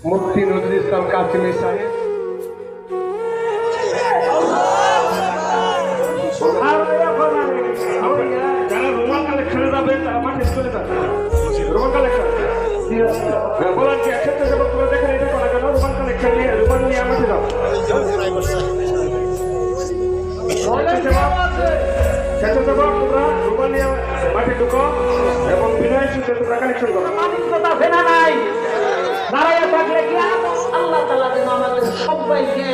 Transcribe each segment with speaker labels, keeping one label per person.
Speaker 1: মুফতি নজরুল ইসলাম কাসিমি সাহেব
Speaker 2: যারা রোমান কালেকশনে যাবে তারা মাঠে চলে যাবে। রোমান কালেকশন বলার কি একসাথে যাবো, তোমরা দেখেন এটা করা কেন? রোমান কালেকশন নিয়ে রোমান নিয়ে মাঠে যাও। সেটা যাবো, তোমরা রোমান নিয়ে মাঠে ঢুকো এবং বিনয় সুন্দর তোমরা কালেকশন করো।
Speaker 3: মানসিকতা ফেনা নাই, দাঁড়াইয়া থাকলে কি আল্লাহ তাআলা যেন আমাদের সবাইকে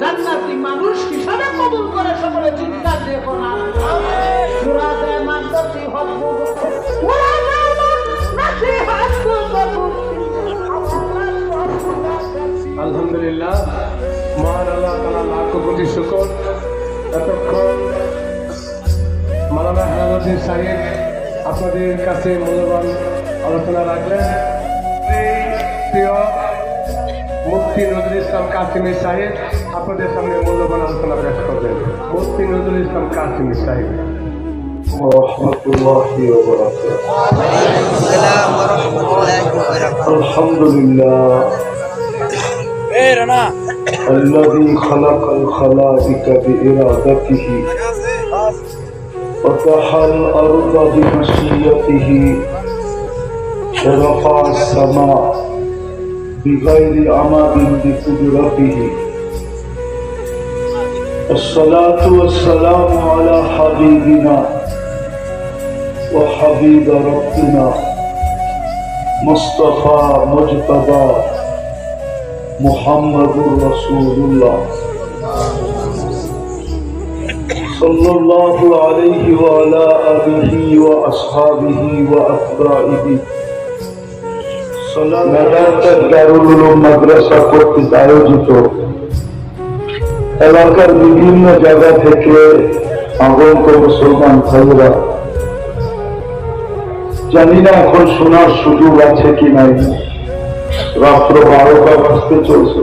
Speaker 3: জান্নাতি মানুষ হিসাবে কবুল করে। সকলে চিৎকার দিয়ে কোনা সূরা মানসি হকবু ওয়া নাসিহাত কবু।
Speaker 1: আলহামদুলিল্লাহ, মহান আল্লাহ তাআলা লাখ কোটি শুকর। এতক্ষণ মাওলানা হেলালুদ্দিন সাহেব আপনাদের কাছে মূল্যবান আলোচনা রাখলেন। প্রিয় মুফতি নজরুল ইসলাম কাসিমি সাহেব আপনাদের সামনে মূল্যবান আলোচনা পেশ করবেন। মুফতি নজরুল ইসলাম কাসিমি সাহেব।
Speaker 4: আলহামদুলিল্লাহ الذي خلق الخلائق بإرادته وطحى الأرض بمشيئته ورفع السماء بغير عمد بقدرته. الصلاة والسلام على حبيبنا وحبيب ربنا مصطفى مجتبى محمد رسول الله صلى الله عليه وعلى آله وأصحابه وأتباعه. মেদারতার দারুল উলুম মাদ্রাসা কর্তৃক আয়োজিত এলাকার বিভিন্ন জায়গা থেকে আগত মুসলমান ভাইরা, জানি না এখন শোনার সুযোগ আছে কি নাই, রাত্র 12টা বাজতে চলছে।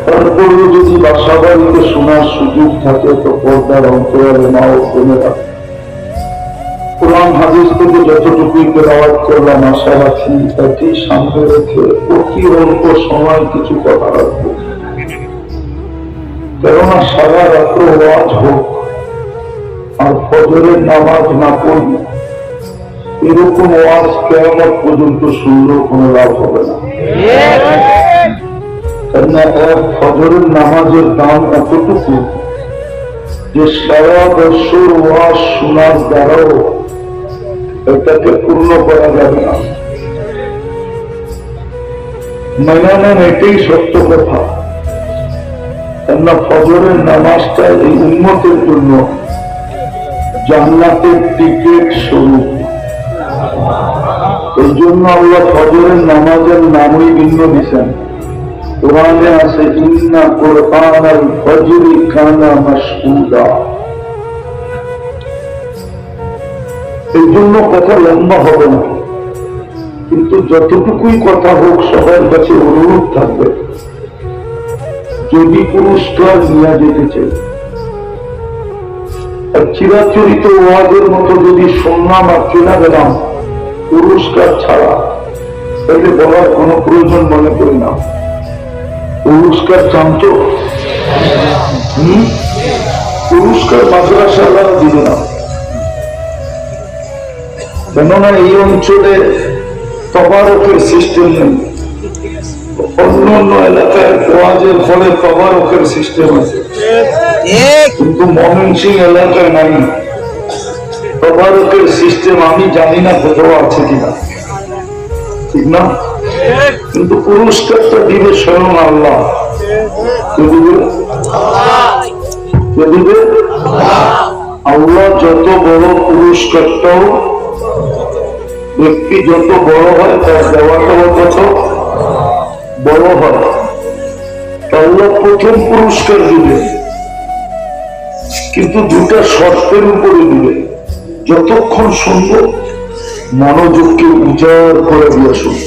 Speaker 4: তারপরেও যদি বাসা বাড়িতে শোনার সুযোগ থাকে তো পর্দার অন্তরালে মা ও বোনেরা, কোরআন হাদিস থেকে যতটুকুই তেলাওয়াত করলাম আশা রাখি এটি সামনে রেখে অতি অল্প সময় কিছু কথা রাখবো। কেননা সারা রাত্র ওয়াজ হোক আর ফজরের নামাজ না পড়ি, এরকম ওয়াজ কিয়ামত পর্যন্ত শুনলেও কোনো লাভ হবে না। কেননা এক ফজরের নামাজের দাম এতটুকু যে সারা বছর ওয়াজ শোনার দ্বারাও এটাকে পূর্ণ করা যাবে না। মেনে নেন, এটাই সত্য কথা। কেননা ফজরের নামাজটা এই উম্মতের জন্য জান্নাতের টিকিট স্বরূপ। এই জন্য আল্লাহ ফজরের নামাজের নামই ভিন্ন দিচ্ছেন। কোরআনে আছে ইন্না কুরআনাল ফজরি কানা মাশহুদা। এই জন্য কথা লম্বা হবে না, কিন্তু যতটুকুই কথা হোক সবার কাছে অনুরোধ থাকবে, যদি পুরস্কার নিয়ে যেতে চাই আর চিরাচরিত ওয়াজের মতো যদি শুনলাম আর চলে গেলাম পুরস্কার ছাড়া, তাহলে বলার কোনো প্রয়োজন মনে করি না। পুরস্কার চান্ত পুরস্কার মাদ্রাসাওয়ালারা দিবে না। কেননা এই অঞ্চলে তবারকের সিস্টেম নেই। অন্য অন্য এলাকায় ওয়াজের ফলে তবারকের সিস্টেম আছে, কিন্তু ময়মনসিংহ এলাকায় নাই তবারকের সিস্টেম। আমি জানি না কোথাও আছে কিনা, ঠিক না? কিন্তু পুরস্কারটা দিবে স্বয়ং আল্লাহ। আল্লাহ যত বড় পুরস্কারটাও, ব্যক্তি যত বড় হয় তার দেওয়াটাও তত বড় হয়। আল্লাহ প্রথম পুরস্কার দিবে, কিন্তু দুটা শর্তের উপরে দিবে। যতক্ষণ শুনব মনোযোগকে উজাড় করে দিয়ে শুনব।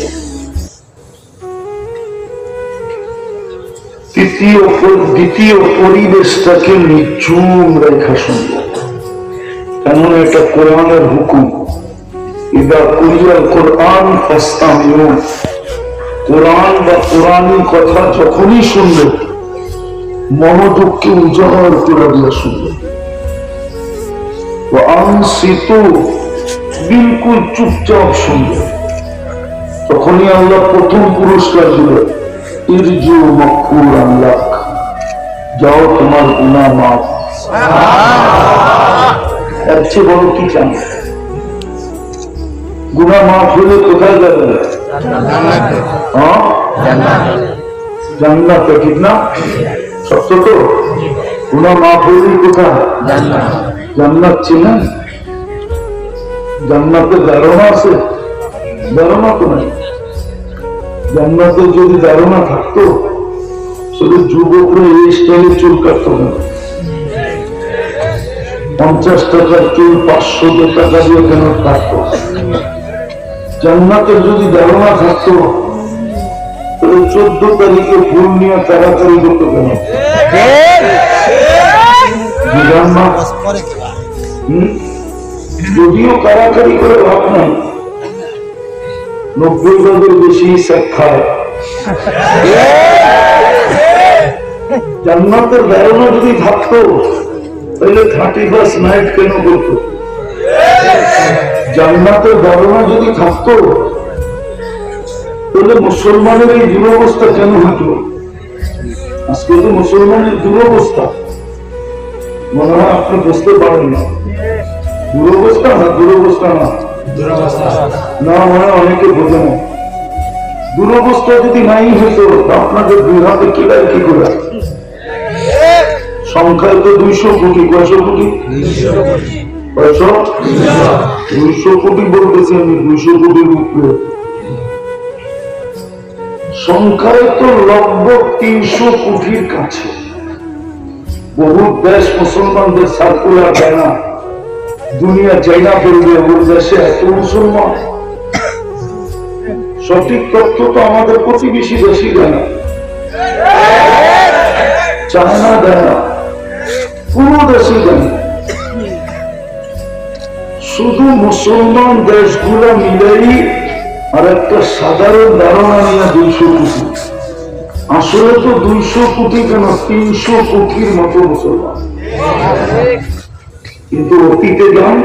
Speaker 4: দ্বিতীয় পরিবেশটাকে নিঝুম রেখা শুনব। কেননা এটা কোরআনের হুকুম। ইদা কুরিয়াল কোরআন ফাসতামিউ কোরআন বা কোরআনী কথা যখনই শুনবে মনোযোগকে উজাড় করে দিয়ে শুনবে। বিলকুল চুপচাপ শুনবে। তখনই আল্লাহ প্রথম পুরস্কার দিবে, ইরজু মাগফুরান লাক, যাও তোমার গুনাহ মাফ। এর চেয়ে বড় কি চান? গুনাহ মাফ হলে কোথায় যাবে? জান্নাতে, ঠিক না? সত্য তো? গুনাহ মাফ হলে কোথায়? জান্নাত। চিনেন? জান্নাতে ধারণা আছে? ধারণা তো নাই। জান্নাতে যদি ধারণা থাকতো শুধু যুবকরা এই স্টাইলে চুল কাটতো না। 50 টাকার চুল 500 টাকা দিয়ে কেন কাটতো? জান্নাতের যদি ধারণা থাকতো তাহলে 14 তারিখে ফুল নিয়ে তাড়াতাড়ি করতো কেন? জান্নাত যদিও কারাকারি করে ভাব নাই, 90 ভাগের বেশি খায়। জান্নাতের ধারণা যদি থাকতো তাহলে 31st নাইট কেন করতো? জান্নাতের ধারণা যদি থাকতো তাহলে মুসলমানের এই দুরবস্থা কেন হতো? আজকে তো মুসলমানের দুরবস্থা মনে হয় আপনি বুঝতে পারেন না। দুরবস্থা না, দুরবস্থা না, না মনে হয় অনেকে বোঝে না। দুরবস্থা যদি নাই হতো আপনাদের দুই হাতে কেলার কি করে? সংখ্যায় তো 200 কোটি। কয়শো কোটি? 200 কোটি বলতেছি আমি, 200 কোটির উপরে। সংখ্যায় তো লগভগ 300 কোটির কাছে। বহু দেশ মুসলমানদের সার্কুলার দেয় না, দুনিয়া চাইনা করবে ওর দেশে এত মুসলমান। সঠিক তথ্য তো আমাদের প্রতিবেশী দেশই দেয় না, চায়না দেয় না, কোন দেশই দেয় না। শুধু মুসলমান দেশগুলো মিলেই আর একটা সাধারণ ধারণা নিয়ে 200 কোটি। আসলে তো 200 কোটি কেন, 300 কোটির মতো মুসলমান। কিন্তু অতীতে যান,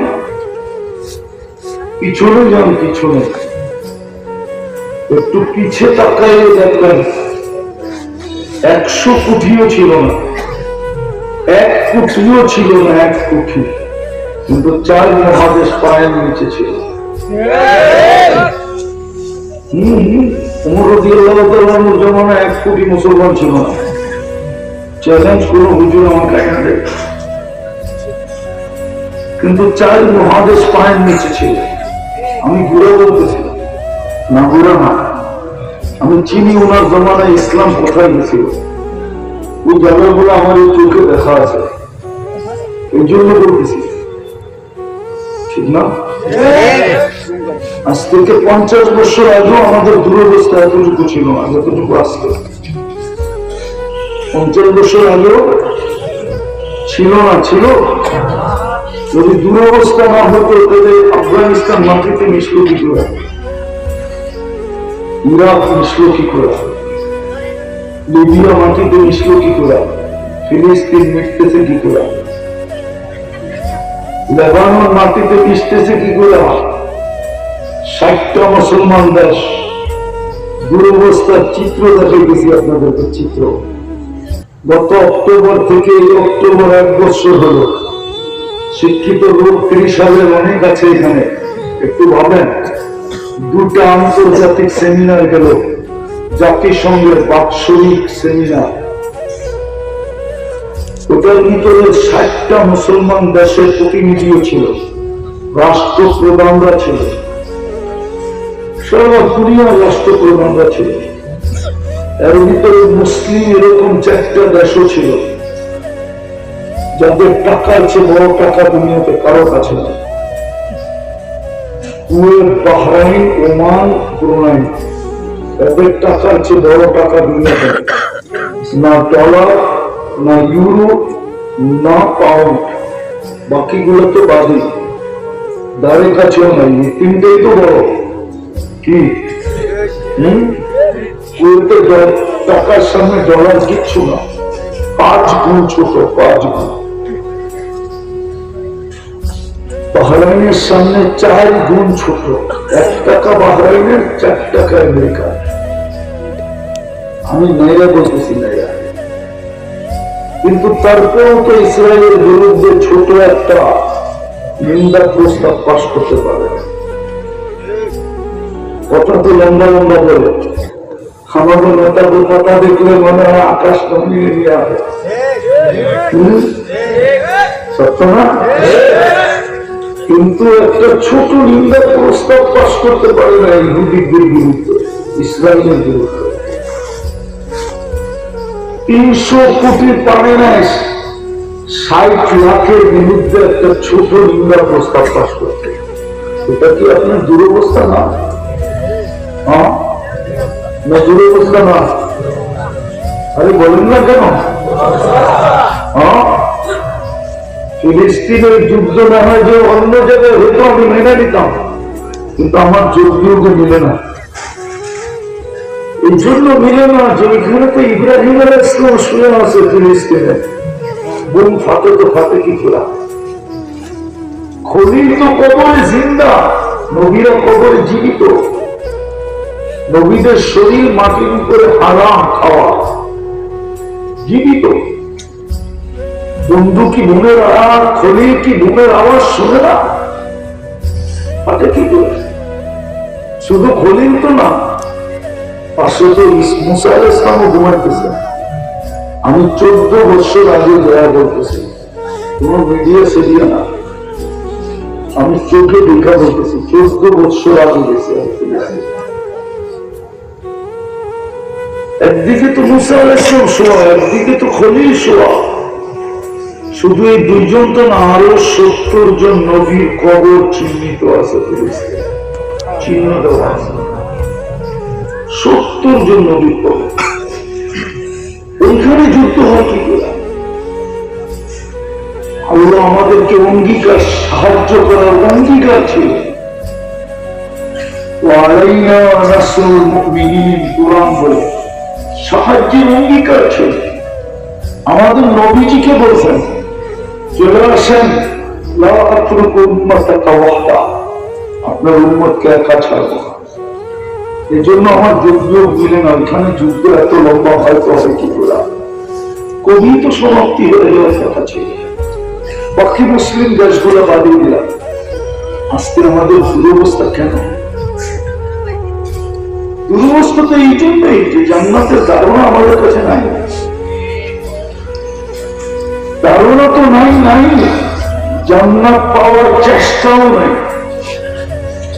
Speaker 4: পিছনে যান, পিছনে একটু পিছে তাকায় দেখবেন 100 কোটিও ছিল না, 1 কোটিও ছিল না, 1 কোটি। কিন্তু 4 মহাদেশ পায়ের নিচে ছিল। উমর রাদিয়াল্লাহু তাআলার জমানায় 1 কোটি মুসলমান ছিল না। চ্যালেঞ্জ করো হুজুর আমাকে এখানে, কিন্তু 4 মহাদেশ পায়ের নিচে ছিল। আমি ঘুরে বলতেছি না, ঘুরে না, আমি চিনি ওনার জমানায় ইসলাম কোথায় গেছিল। ওই জায়গাগুলো আমার এই চোখে দেখা আছে, এই জন্য বলতেছি, ঠিক না? আজ থেকে 50 বছর আগেও আমাদের দুরবস্থা এতটুকু ছিল না, যতটুকু আজকে। 50 বছর আগেও ছিল না, ছিল। যদি দুরবস্থা না হতো তাহলে আফগানিস্তান মাটিতে মিশল কি করে? ইরাক মিশল কি করে? লিবিয়া মাটিতে মিশল কি করে? ফিলিস্তিন মিশতেছে কি করে? লেবানন মাটিতে মিশতেছে কি করে? 60টা মুসলমান দেশ দুরবস্থার চিত্র দেখে গেছি আপনাদেরকে, চিত্র। গত অক্টোবর থেকে এই অক্টোবর 1 বছর হলো। শিক্ষিত লোক 30 সালের অনেক আছে এখানে। একটু ভাবেন, 2টা আন্তর্জাতিক সেমিনার গেল, জাতিসংঘের বাৎসরিক সেমিনার। ওটার ভিতরে 60টা মুসলমান দেশের প্রতিনিধিও ছিল, রাষ্ট্রপ্রধানরা ছিল, সারা দুনিয়ার রাষ্ট্রপ্রধানরা ছিল। এর ভিতরে মুসলিম এরকম 4টা দেশও ছিল, যাদের টাকার চেয়ে বড় টাকা দুনিয়াতে কারো কাছে না। কুয়েত, বাহরাইন, ওমান, ব্রুনাই, এদের টাকার চেয়ে বড় টাকা দুনিয়াতে না। ডলার, না ইউরো, না পাউন্ড, বাকিগুলো তো বাদই, দ্বারের কাছেও নাই। 3টাই তো বড়। কি কুয়েতে টাকার সামনে ডলার কিচ্ছু না, 5 গুণ ছোট, 5 গুণ। বাহরাইনের সামনে 4 গুণ ছোট, 1 টাকা বাহরাইনের, 4 টাকা আমেরিকা। আমি নাইরা বলতেছি নাইরা, কিন্তু তারপরেও তো ইসরায়েলের বিরুদ্ধে ছোট একটা নিন্দা প্রস্তাব পাশ করতে পারে। কথা তো লম্বা লম্বা বলে, আমাদের নেতাদের কথা দেখলে মনে হয় আকাশ নামিয়ে নিয়ে আসে। সত্য না? কিন্তু একটা ছোট নিন্দা প্রস্তাব পাশ করতে পারে না ইহুদিদের বিরুদ্ধে, ইসরায়েলের বিরুদ্ধে। 300 কোটি পারে নাই 60 লাখের বিরুদ্ধে একটা ছোট নিন্দা প্রস্তাব পাশ করতে। এটা কি আপনার দুরবস্থা না? না দুরবস্থা না? আরে বলেন না কেন? ফিলিস্তিনের যুদ্ধ না হয় যে অন্য জায়গায় হয়তো আমি মেনে নিতাম, কিন্তু আমার যুদ্ধ মিলে না। এই জন্য মিলে না যে এখানে তো ইব্রাহিম আলাইহিস সালাম শুয়ে আছে ফিলিস্তিনে, বোম ফাটে তো ফাটে কি করে? খলিল তো কবরে জিন্দা, নবীরা কবরে জীবিত। নবীদের শরীর মাটির উপরে হারাম খাওয়া, জীবিত। বন্ধু কি বোমের আওয়াজ, খলিল কি বোমের আওয়াজ শুনে না? ফাটে কি করে? শুধু খলিল তো না, পাশে তো মুসা আলাইহিস সালামও ঘুমাইতেছে। আমি 14 বছর আগে যাওয়া বলতেছি, কোন মিডিয়া সেডিয়া না, আমি চোখে দেখা বলতেছি, 14 বছর আগে গেছে। একদিকে তো মুসা আলাইহিস সালাম শোয়া, একদিকে তো খলিল শোয়া। শুধু এই 2 জন তো না, আরো 70 জন নবীর কবর চিহ্নিত আছে, চিহ্ন দেওয়া আছে। 70 জন নবীর কবর, ওইখানে যুদ্ধ হয় কি করে? আল্লাহ আমাদেরকে অঙ্গীকার, সাহায্য করার অঙ্গীকার ছিল। কোরআন বলে সাহায্যের অঙ্গীকার ছিল। আমাদের নবীজিকে বলছেন, চলে আসেন, আপনার উম্মতকে একা ছাড়বো না। এই জন্য আমার যুদ্ধ মিলে না, ওইখানে যুদ্ধ এত লম্বা হয়তো হবে কি করে? কবি তো সমাপ্তি হয়ে যাওয়ার কথা ছিল, বাকি মুসলিম দেশগুলো বাদিয়ে দিলাম। আজকে আমাদের দুরবস্থা কেন? দুরবস্থা তো এই জন্যই যে জান্নাতের ধারণা আমাদের কাছে নাই। ধারণা তো নাই, জান্নাত পাওয়ার চেষ্টাও নাই।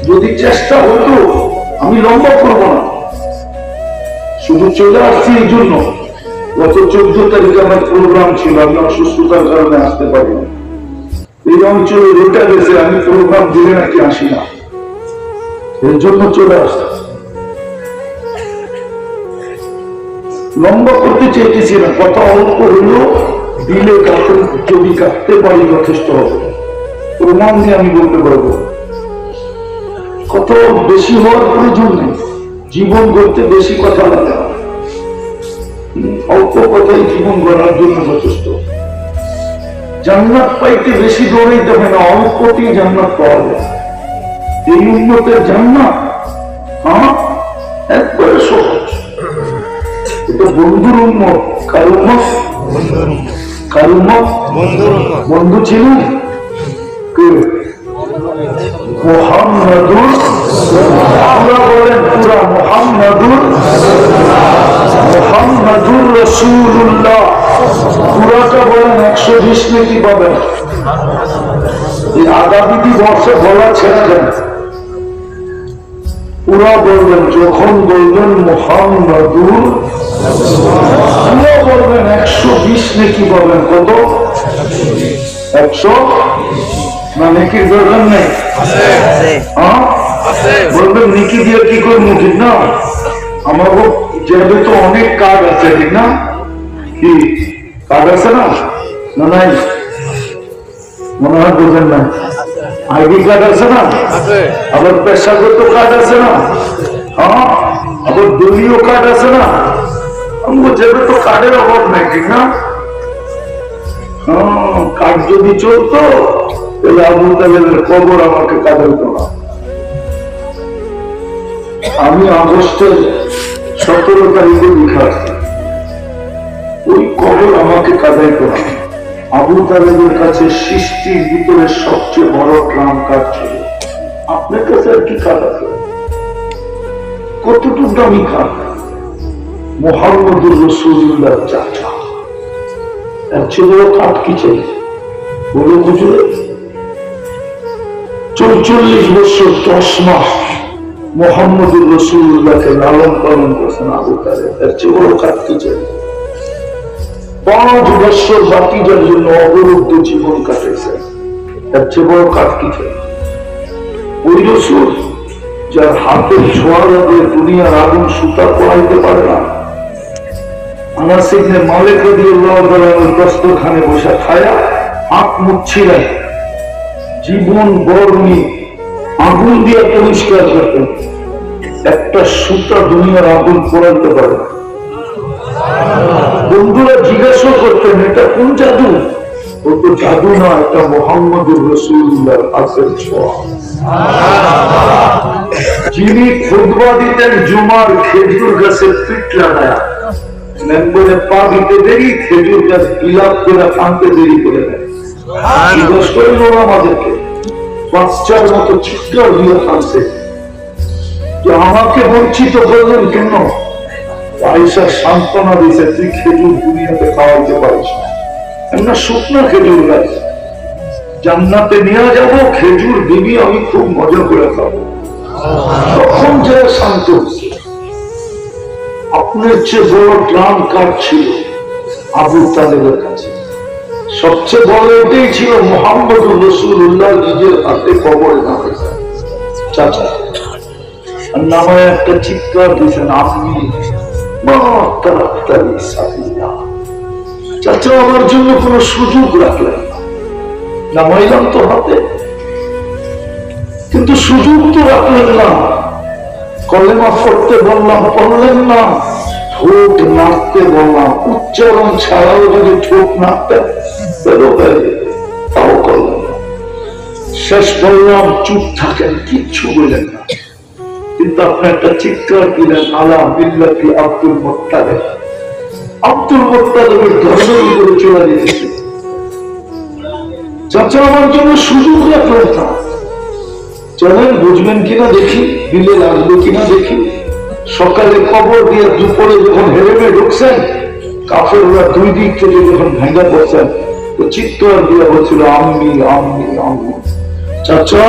Speaker 4: যদি চেষ্টা হতো, আমি লম্বা করবো না, শুধু চলে আসছি এই জন্য। গত 14 তারিখে আমার প্রোগ্রাম ছিল, আমি অসুস্থতার কারণে আসতে পারিনি। এই অঞ্চলে রোটা গেছে, আমি প্রোগ্রাম দিলে নাকি আসি না, এর জন্য চলে আসছে। লম্বা করতে চেয়েছি না, কথা অল্প হলেও দিলে যদি কাটতে পারি যথেষ্ট হবে। প্রমাণ দিয়ে আমি বলতে পারবো, কত বেশি হওয়ার প্রয়োজন নেই। জীবন গড়তে বেশি কথা লাগে না, অল্প কথাই জীবন গড়ার জন্য যথেষ্ট। জান্নাত পাইতে বেশি দৌড়াইতে হবে না, অল্পতেই জান্নাত পাওয়া যায়। এই উন্নতের জান্নাত একবারে সহজ। এটা বন্ধুর উন্মত, কার উন্মত? কার উন্মত? বন্ধু ছিলেন মুহাম্মাদুর, আমরা বলেন পুরা মুহাম্মাদুর রাসূলুল্লাহ, পুরাটা বলেন 120 নাকি পাবেন। এই আগামী বর্ষে বলা ছেড়ে দেন, পুরা বলবেন। যখন বলবেন মুহাম্মাদুর, পুরা বলবেন 120 নাকি পাবেন। কত? 100 না? নেকির দরকার নেই, বলবেন নেকি দিয়ে কি করবো, ঠিক না? আমার যাবে তো অনেক কাজ আছে, ঠিক না? কি কাজ আছে না? না নাই? মনে হয় বোঝেন না। আইডি কার্ড আছে না? আবার পেশাগত কাজ আছে না? দলীয় কার্ড আছে না, আমাকে যেটা তো কার্ডের অভাব নাই, ঠিক না? কার্ড যদি চলতো তাহলে আবু তালেবের কবর আমাকে কাঁদাইতো না। আমি আগস্টের 17 তারিখে লিখা আছে, ওই কবর আমাকে কাঁদাইতো না। আবু তালেবের কাছে সৃষ্টির ভিতরে সবচেয়ে বড় ট্রাম কার্ড ছিল। আপনার কাছে আর কি কার্ড আছে? কতটুকু দামি কার্ড? মুহাম্মদুর রাসূলুল্লাহ চাচা, এর চেয়ে বড় কার্ড কি চাই? বলে বুঝলে 44 বছর 10 মাস মুহাম্মদুর রাসূলুল্লাহকে লালন পালন করছেন আবু তালেব, এর চেয়ে বড় কার্ড কি চাই? 5 বছর বাতিজার জন্য অবরুদ্ধ জীবন কাটাইছেন, এর চেয়ে বড় কার্ড কি চাই? ওই রাসূল যার হাতের ছোঁয়ার আগে দুনিয়ার আগুন সুতা পড়াইতে পারে না। আনাস ইবনে মালিক রাদিয়াল্লাহু তাআলা দস্তরখানে বসে খায়া হাত মুছছিলেন, জীবন বর্ণী আগুন দিয়ে পরিষ্কার করতেন, একটা সুতা দুনিয়ার আগুন পোড়াইতে পারে না। বন্ধুরা জিজ্ঞাসা করতেন এটা কোন জাদু? ও তো জাদু না, এটা মুহাম্মদুর রাসূলুল্লাহর হাতের ছোঁয়া। যিনি খুতবা দিতেন জুমার খেজুর গাছের পিঠ লাগায়া, মেম্বরে পা দিতে দেরি, খেজুর গাছ বিলাপ করে টানতে দেরি করে দেয়। জিজ্ঞেস করল আমাদেরকে, বাচ্চার মতো চিৎকার দিয়ে টানছে যে আমাকে বঞ্চিত করলেন কেন? আয়েশা সান্ত্বনা দিয়েছে, তুই খেজুর দুনিয়াতে খাওয়াইতে পারিস না, শুকনো খেজুর গাছ জান্নাতে নিয়ে যাব, খেজুর দিবি, আমি খুব মজা করে খাবো। তখন যারা শান্ত হচ্ছে, আপনার চেয়ে বড় ড্রাম কার্ড ছিল আবু তালেবের কাছে। সবচেয়ে বড় এটাই ছিল মুহাম্মদুর রাসূলুল্লাহ নিজের হাতে কবরে নামাইছেন চাচা, আর নামায় একটা চিৎকার দিয়েছেন, আপনি চাচা আমার জন্য কোন সুযোগ রাখলেন না, নামাইলাম তো হাতে, কিন্তু সুযোগ তো রাখলেন না। কলেমা পড়তে বললাম, পড়লেন না। ঠোঁট নাড়তে বললাম, উচ্চারণ ছাড়াও যদি ঠোঁট নাড়তেন তাও করলেন না। শেষ বললাম চুপ থাকেন, কিচ্ছু বললেন না, কিন্তু আপনি একটা চিৎকার দিলেন, আলা মিল্লাতি আব্দুল মুত্তালিব। আব্দুল মুত্তালিবের ধর্মের উপরে চলে গেছে। চাচা আমার জন্য সুযোগ রাখলেন না, চলেন বুঝবেন কিনা দেখি, দিলে লাগবে কিনা দেখি। সকালে কবর দিয়ে দুপুরে যখন হেরেমে ঢুকছেন, কাফেররা 2 দিক থেকে যখন ভেঙে পড়ছেন, তো চিৎকার দিয়ে বলছিল আম্মি আম্মি আম্মি। চাচা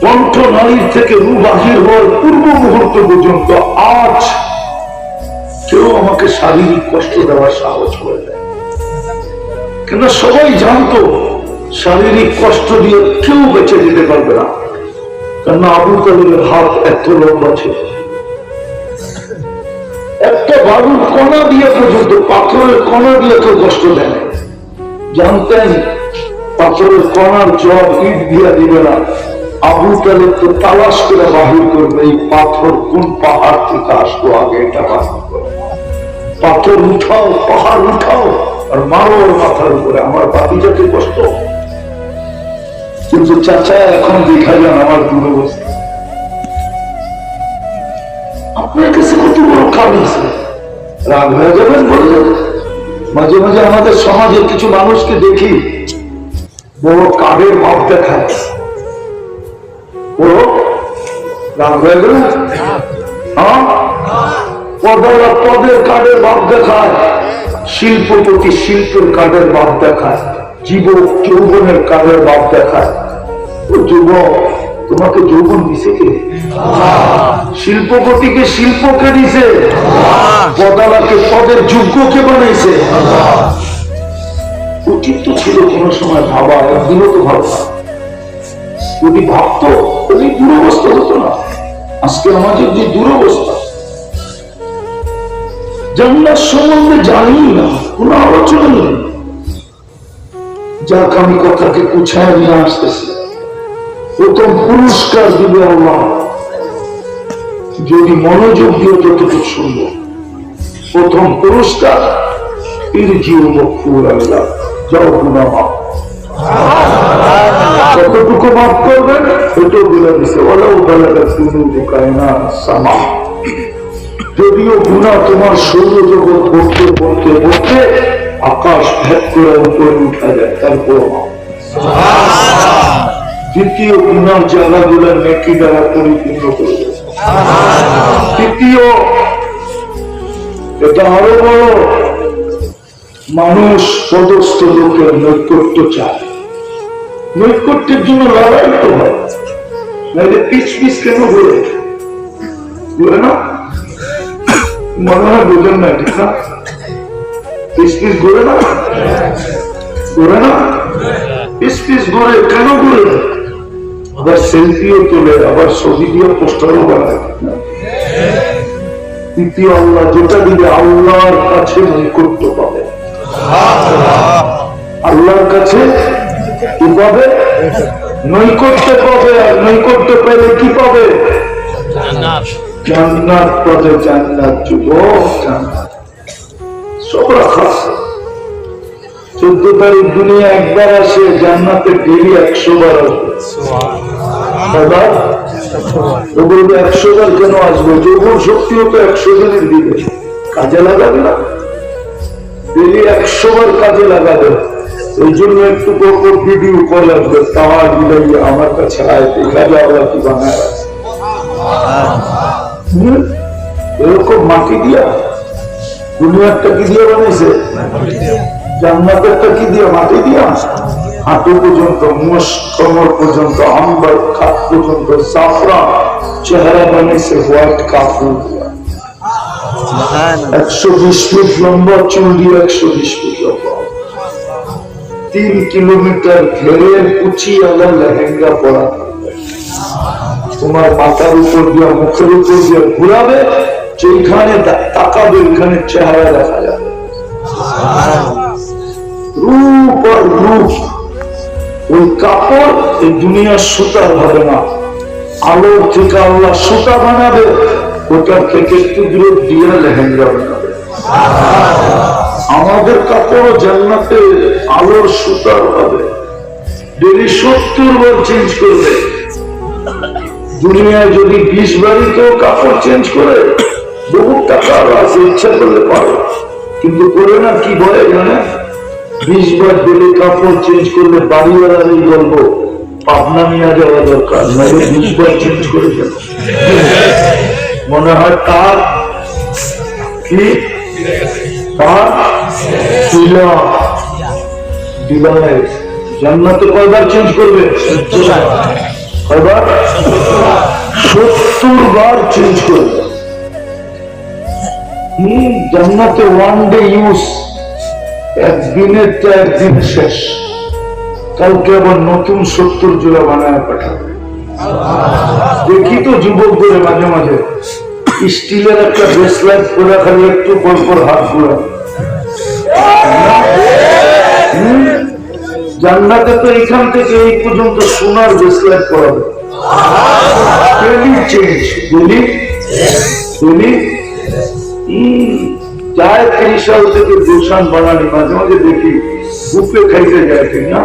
Speaker 4: কণ্ঠ নারীর থেকে রূহ বাহির হওয়ার পূর্ব মুহূর্ত পর্যন্ত আজ কেউ আমাকে শারীরিক কষ্ট দেওয়ার সাহস করে দেয়, কেন সবাই জানতো শারীরিক কষ্ট দিয়ে কেউ বেঁচে যেতে পারবে না, কেন আবু তালেবের হাত এত লম্বা ছিল। একটা বালুর কণা দিয়ে পর্যন্ত, পাথরের কণা দিয়ে কেউ কষ্ট দেয়, জানতেন পাথরের কণার জল ইট দিয়ে দিবে না। আবু তালেব তো তালাশ করে বাহির করবে এই পাথর কোন পাহাড় থেকে আসলো, আগে এটা বাহির করবে। পাথর উঠাও, পাহাড় উঠাও আর মারো ওর মাথার উপরে, আমার বাতিজাকে কষ্ট। কিন্তু চাচা এখন দেখা যান আমার দুরবস্থা। আপনার কাছে কত বড় কাজ আছে, রাগ হয়ে যাবেন বললেন। মাঝে মাঝে আমাদের সমাজে কিছু মানুষকে দেখি বড় কাঠের ভাব দেখায়, বড় রাগ হয়ে গেলেন। পদের কাঠের ভাব দেখায়, শিল্পপতি শিল্পের কাঠের ভাব দেখায়, যুবক যৌবনের কাঠের ভাব দেখায়। যুবক তোমাকে যৌবন দিছে কে? শিল্পপতিকে শিল্পকে দিছে, পদালাকে পদের যোগ্যকে বানাইছে। উচিত তো ছিল কোন সময় ভাবা, একদিনও তো ভাবনা। যদি ভাবতো ওই দুরবস্থা হতো না। আজকে আমাদের যে দুরবস্থা, জান্নাত সম্বন্ধে জানি না, কোন আলোচনা নেই। যাক আমি কথাকে গুছায় নিয়ে আসতেছি। প্রথম পুরস্কার দিবে আল্লাহ, যদি মনোযোগ দিয়ে যতটুকু শুনবো, প্রথম পুরস্কার ইরজিউ মকফুরাল্লাহ, যাও গুনাহ মাফ। কতটুকু মাফ করবেন এটাও বলে দিচ্ছে, ওলাও বালাগাত যুনুবুকা ইনানা সামা। যদিও গুনাহ তোমার সৌরজগৎ পড়তে পড়তে পড়তে আকাশ ভেদ করে উপরে উঠা যায়, তারপর দ্বিতীয় গুনার জায়গাগুলো নেকি দ্বারা পরিপূর্ণ করবে। তৃতীয়, এটা আরো বড়, মানুষ পদস্থ লোকের নৈকট্য চায়। নৈকট্যের জন্য লড়াই তো হয়, নাহলে পিছ পিছ কেন ঘুরে ঘুরে না? মনে হয় বোঝেন না, ঠিক না? পিছ পিছ ঘুরে না, ঘুরে না, পিছ পিছ ঘুরে কেন ঘুরে? আবার সেলফিও তোলে, আবার ছবি দিয়ে পোস্টারও বানায়। তৃতীয়, আল্লাহ যেটা দিলে আল্লাহর কাছে নৈকট্য পাবে। আল্লাহর কাছে কি পাবে? নৈকট্য পাবে। আর নৈকট্য পেলে কি পাবে? জান্নাত পাবে। জান্নাত, যুবক, জান্নাত সব রাখা আছে। 14 তারিখ দুনিয়া একবার আসে, জান্নাতে ডেলি 100 বার আসবে। 100 বার কেন আসবে? যৌবন শক্তিও তো 100 জনের দিবে, কাজে লাগাবে না? ডেলি 100 বার কাজে লাগাবে। এই জন্য একটু পর ভিডিও কল আসবে, তাওয়া দিলে আমার কাছে আয়, দেখা যাওয়া কি বানায় আছে। এরকম মাটি দিয়া দুনিয়ারটা কি দিয়ে বানাইছে? জান্নাতেরটা কি দিয়ে? মাটি দিয়া। হাঁটু পর্যন্ত, মোষ কমর পর্যন্ত, আম্বার খাত পর্যন্ত সাফরা চেহারা বানাইছে হোয়াইট কাপড় দিয়া। 120 ফিট লম্বা, চুল দিয়ে 120 ফিট লম্বা, 3 কিলোমিটার ঘেরে কুচি আলা লেহেঙ্গা পরা তোমার মাথার উপর দিয়ে, মুখের উপর দিয়ে ঘুরাবে, যেখানে তাকাবে ওইখানে চেহারা দেখা যাবে। রূপ আর রূপ। ওই কাপড় এই দুনিয়ার সুতার হবে না, আলোর থেকে আল্লাহ সুতা বানাবে, ওটার থেকে একটু দূরে দিয়ে লেহেঙ্গা বানাবে। আমাদের কাপড় জান্নাতে আলোর সুতার হবে, ডেলি 70 বার চেঞ্জ করবে। দুনিয়ায় যদি 20 বারই তো কাপড় চেঞ্জ করে, বহু টাকা আছে, ইচ্ছা করলে পারো, কিন্তু করে না। কি বলে জানে? 20 বার ডেলি কাপড় চেঞ্জ করলে বাড়িওয়ালারই বলবো পাবনা নিয়ে যাওয়া দরকার, নাহলে 20 বার চেঞ্জ করে গেল। মনে হয় তার কি তার দিলায় জান্নাতে কয়বার চেঞ্জ করবে? কয়বার? 70 বার চেঞ্জ করবে। জান্নাতে ওয়ান ডে ইউজ, একদিনের তো একদিন শেষ, কালকে আবার নতুন 70 জোড়া বানায় পাঠাবে। দেখি তো যুবকদের মাঝে মাঝে স্টিলের একটা ব্রেসলেট করে খালি একটু পর পর হাত ঘুরা। জান্নাতে তো এখান থেকে এই পর্যন্ত সোনার ব্রেসলেট করাবে। ডেলি চেঞ্জ, ডেলি যায়। 30 সাল থেকে দোষান বানানি মাঝে মাঝে দেখি বুফে খাইতে যায়, ঠিক না?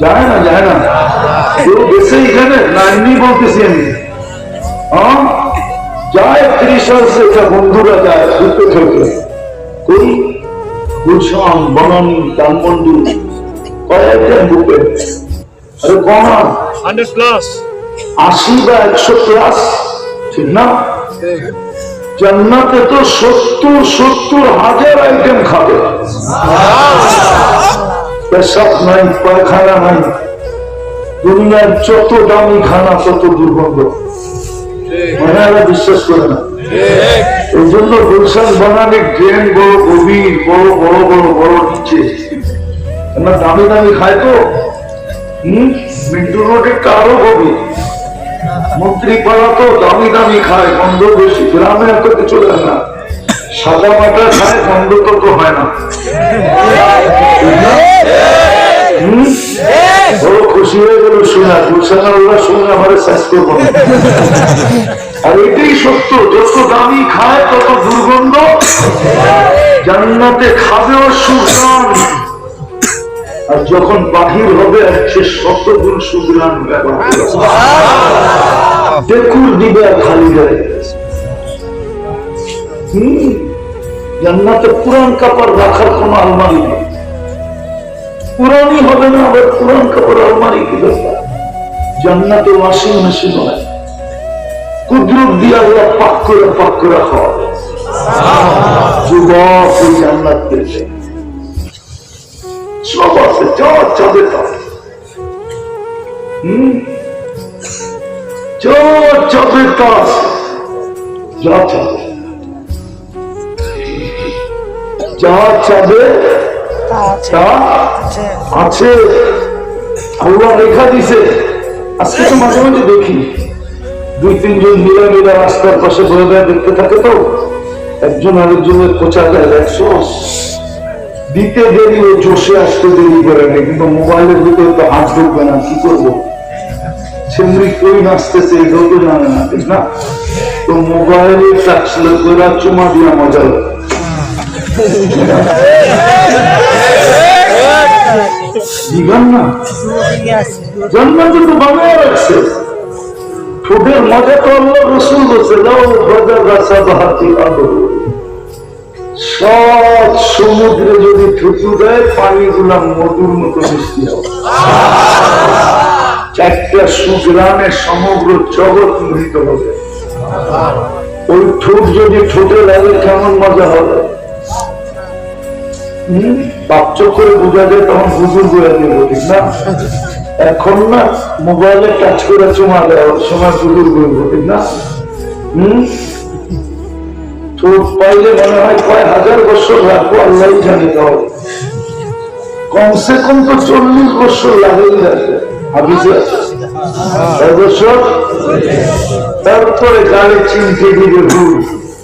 Speaker 4: যায় না, যায় না, কেউ গেছে এখানে না? এমনি বলতেছি আমি, যায় 30 সাল থেকে বন্ধুরা যায় বুফে খাইতে। কই গুলশান, বনানী, ধানমন্ডি কয়েকটা বুফে। আরে কমা
Speaker 2: 100+,
Speaker 4: 80 বা 100+, ঠিক না? জান্নাতে তো 70,000 আইটেম খাবে। পেশাব নাই, পায়খানা নাই, দুনিয়ার যত দামি খানা তত দুর্গন্ধ, মানে এরা বিশ্বাস করে না। এই জন্য গুলশান বানানি ড্রেন বড় গভীর, বড় বড় বড় বড় নিচে, দামি দামি খায় তো। মিন্টু রোডের আরো গভীর, মন্ত্রী পাড়া তো দামি দামি খায়, গন্ধ বেশি। গ্রামে এত কিছু দেয় না, সাদা মাটা খায়, গন্ধ তো হয় না। বড় খুশি হয়ে গেল শোনা, গুলশান আল্লাহ শুনে আমার শেষ করবো না। আর এটাই সত্য, যত দামি খায় তত দুর্গন্ধ, জান্নাতে খাবেও সুগ্রাণ, আর যখন বাহির হবে সে শতগুণ সুগ্রাণ ডেকুর দিবে আর খালি গায়ে। জান্নাতে পুরান কাপড় রাখার কোন আলমারি নেই, পুরানি হবে না, আবার পুরান কাপড় আলমারি কি দরকার? জান্নাতে ওয়াশিং মেশিন হয়, কুদরত দিয়া ওরা পাক করে খাওয়া। যুবক ওই জান্নাত পেয়েছে, সব আছে, যা চাবে তা, যা চাবে তা আছে, যা চাবে, যা চাবে তা আছে। আল্লাহ রেখা দিছে। আজকে তো মাঝে মাঝে দেখি 2-3 জন মিলা রাস্তার পাশে বয়ে বয়ে দেখতে থাকে, তো একজন আরেকজনের কোচা দেয়, দেখছো দিতে দেরি, ও জোশে আসতে দেরি করে না, কিন্তু মোবাইলের ভিতরে তো হাত ঢুকবে না, কি করবো? সেমনি কই নাচতেছে এটাও তো জানে না, ঠিক না? তো মোবাইলে টাচলে করে চুমা দিয়া মজা লাগে। জান্নাতে তো বানায় রাখছে, ঠোঁটের মজা তো আল্লাহ রাসূল বলছে, লাউ বাদা রাসা বাহাতি আদর, সব সমুদ্রে যদি থুতু দেয় পানিগুলা মধুর মতো মিষ্টি হবে। 4টা সুগ্রামে সমগ্র জগৎ মোহিত হবে। ওই ঠোঁট যদি ঠোঁটে লাগে কেমন মজা হবে? বাচ্চা করে বোঝা যায়, তখন বুজুর্গ হয়ে যাবে, ঠিক না? এখন না মোবাইলে টাচ করে চুমা দেওয়ার সময় বুজুর্গ হইব, ঠিক না? ঠোঁট পাইলে মনে হয় কয় হাজার বছর রাখবো, আল্লাহ জানে। দেওয়া কমসে কম তো 40 বছর লাগেই লাগবে, হাবিজে আছে বছর। তারপরে গাড়ি চিনতে দিবে ভুল,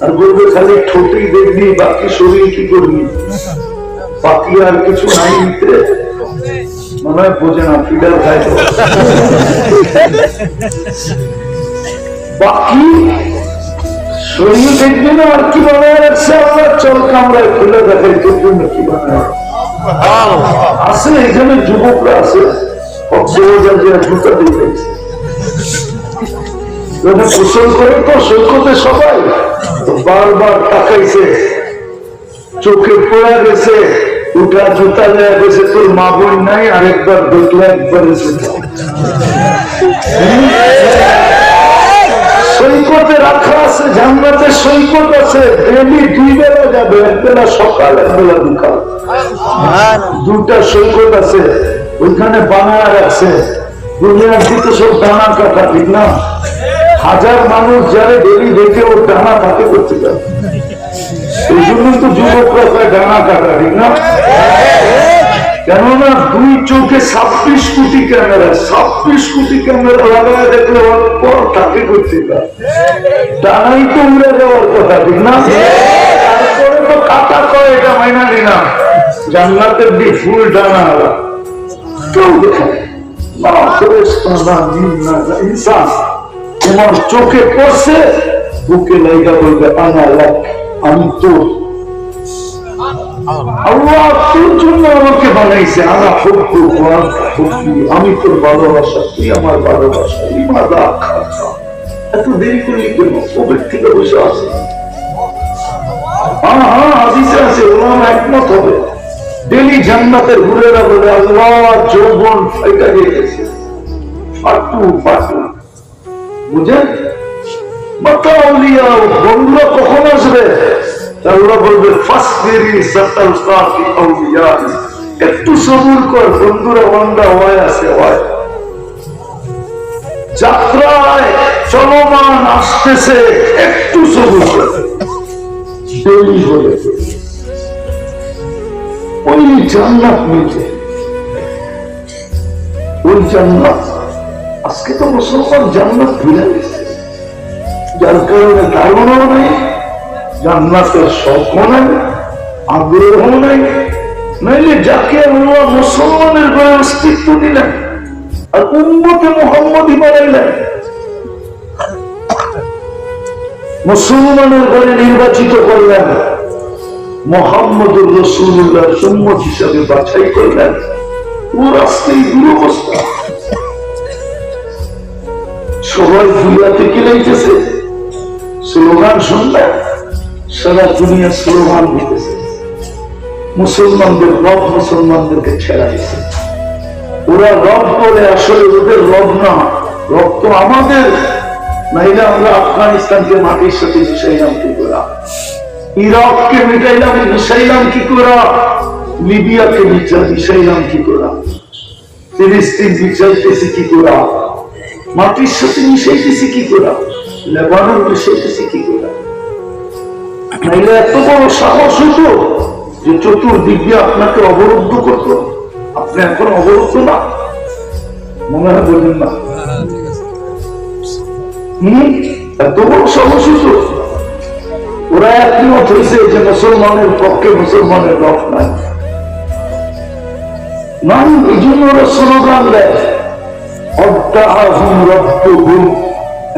Speaker 4: আর বলবে খালি ঠোঁটেই দেখবি, বাকি শরীর কি করবি? বাকি আর কিছু নাই নিতে, মনে হয় বোঝে না, ফিডার খাই তো। বাকি শরীর দেখবে না, আর কি বানায় রাখছে আমরা? চল কামড়ায় খুলে দেখাই তোর জন্য কি বানায় আছে। এখানে যুবকরা আছে, জুতা দিয়ে গোসল করে তো সৈকতে সবাই বারবার তাকাইছে, চোখে পড়া গেছে, উঠা জুতা দেয়া গেছে, তোর মা বোন নাই, আরেকবার দেখলে একবার সৈকতে রাখা আছে। জান্নাতে সৈকত আছে, ডেলি 2 বেলা যাবে, 1 বেলা সকাল, 1 বেলা বিকাল, 2টা সৈকত আছে, ওইখানে বানায় রাখছে। দুনিয়ার দিকে সব ডানা কাটা, ঠিক না? 1000 মানুষ যারা ডেলি দেখে ওর ডানা কাটে করতে যাবে, এই জন্য তো যুবকরা প্রায় ডানা কাটা, ঠিক না? কেননা 2 চোখে 26 কোটি ক্যামেরা, 26 কোটি ক্যামেরা লাগায় দেখলে অল্প তাকে করতে পারে, ডানাই তো উড়ে যাওয়ার কথা, ঠিক না? তারপরে তো কাটা কয়, এটা মাইনা নিলাম, জান্নাতের দিয়ে ফুল ডানা আলা কেউ দেখে ইনসান তোমার চোখে পড়ছে, বুকে লাইগা বলবে আমি তো আল্লাহ তোর জন্য আমাকে বানাইছে, আমি তোর ভালোবাসা, তুই আমার ভালোবাসা। এত দেরি করলি কেন? কবে থেকে বসে আছে? হ্যাঁ আজিজে আছে, ওরা একমত হবে। ডেলি জান্নাতের ঘুরেরা বলে আল্লাহ যৌবন ফাইটা দিয়ে গেছে, ফাটু বুঝেন? বন্ধুরা কখন আসবে? আল্লাহ বলবে একটু সবুর কর, বন্ধুরা বন্ধা হয়ে আছে, যাত্রায় চলমান আসতেছে, একটু সবুর কর, দেরি হয়ে ওই জান্নাত মিলছে। ওই জান্নাত আজকে তো মুসলমান জান্নাত ভুলে গেছে, যার কারণে ধারণাও নেই, জান্নাতের শখ নাই, আগ্রহ নাই, নাইলে যাকে আল্লাহ মুসলমানের ঘরে অস্তিত্ব দিলেন আর উম্মতে মুহাম্মদী বানাইলেন, মুসলমানের ঘরে নির্বাচিত করলেন, মুহাম্মদুর রাসূলুল্লাহ উম্মত হিসাবে বাছাই করলেন, ও রাস্তায় দুরবস্থা। সবাই দুনিয়াতে কিলাইতেছে, স্লোগান শুনলেন, সারা দুনিয়া স্লোগান দিতেছে, মুসলমানদের রব মুসলমানদেরকে ছেড়া দিচ্ছে। ওরা রব বলে, আসলে ওদের রব না, রব তো আমাদের। নাইলে আমরা আফগানিস্তানকে মাটির সাথে মিশাইলাম কি করা, ইরাককে মিটাইলাম মিশাইলাম কি করা, লিবিয়াকে মিশাইলাম কি করা, ফিলিস্তিন মিশাইতেছি কি করা, মাটির সাথে মিশাইতেছি কি করা, লেবানন মিশাইতেছি কি করা। নাইলে এত বড় সাহস হতো যে চতুর্দিক দিয়ে আপনাকে অবরুদ্ধ করত। আপনি এখন অবরুদ্ধ না, মনে হয় বলবেন না? এত বড় সাহস হতো। ওরা একমত হয়েছে যে মুসলমানের পক্ষে মুসলমানের রব নাই, নাই, এই জন্য ওরা স্লোগান দেয়,